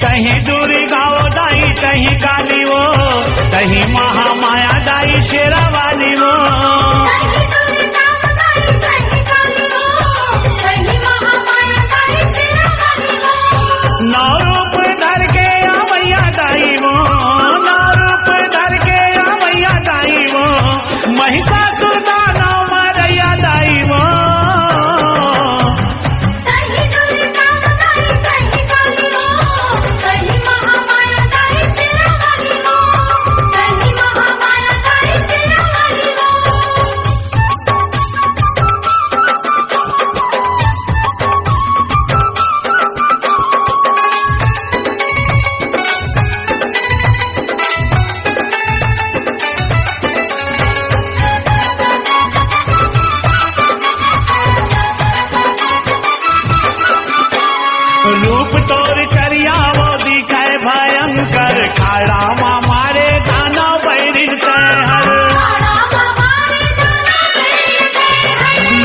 कहीं दुर्गा वो दाई कहीं काली वो कहीं महामाया दाई शेरा वाली वो नौ रूप धर के या मैया दाई वो नौ रूप धर के या मैया दाई वो महिषासुर दानव मारैया दाई वो रूप तोर चरिया वो दिखे भयंकर खाड़ा माँ मारे दानव बैरिन हर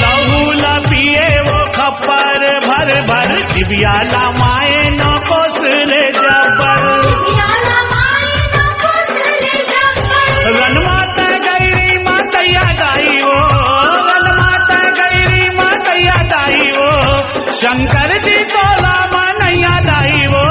लहू लपिए वो खप्पर भर भर दिव्या लामाए न कोसले जबर रन माता गैरी मातैया दाई वो रन माता गैरी मातैया दाई वो शंकर जी तोला मनैया दाई वो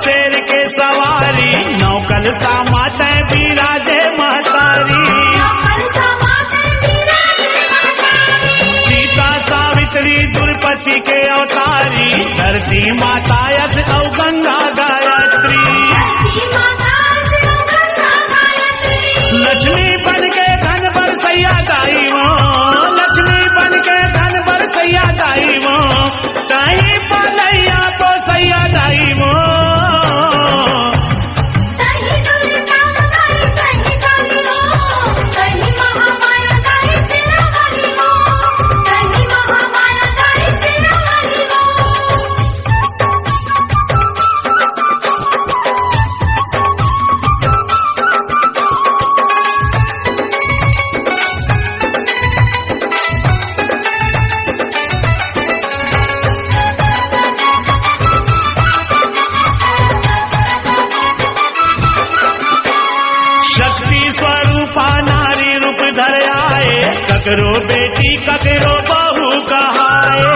शेर के सवारी नौकल सा माता विराजे महतारी सीता सावित्री द्रौपदी के अवतारी धरती माता यश औ गंगा गायत्री लक्ष्मी बन के धन बरसैया दाई वो लक्ष्मी बन के धन बरसैया दाई वो कहीं पलैया तो सैया दाई वो धर आए ककरो बेटी ककरो बहू कहाए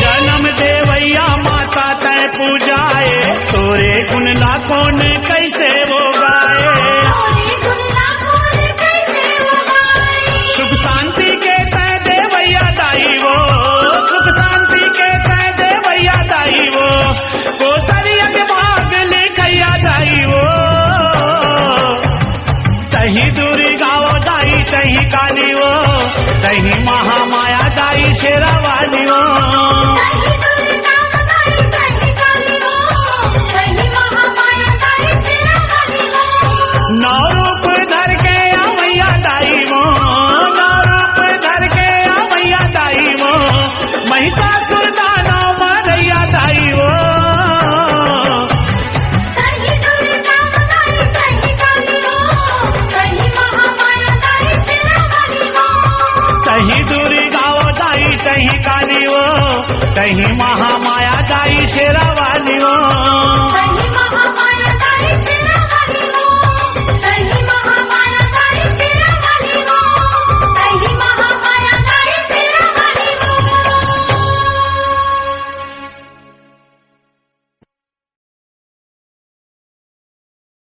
जन्म देवैया माता तय पूजाए तोरे गुण लाखों ने कैसे वो गाए सुख शांति के तय देवैया दाई वो सुख शांति के तय देवैया दाई वो कोसरिया के भाग लिखैया दाई वो कहीं दुर्गा वो दाई कहीं काली वो कहीं महामाया दाई शेरा वाली वो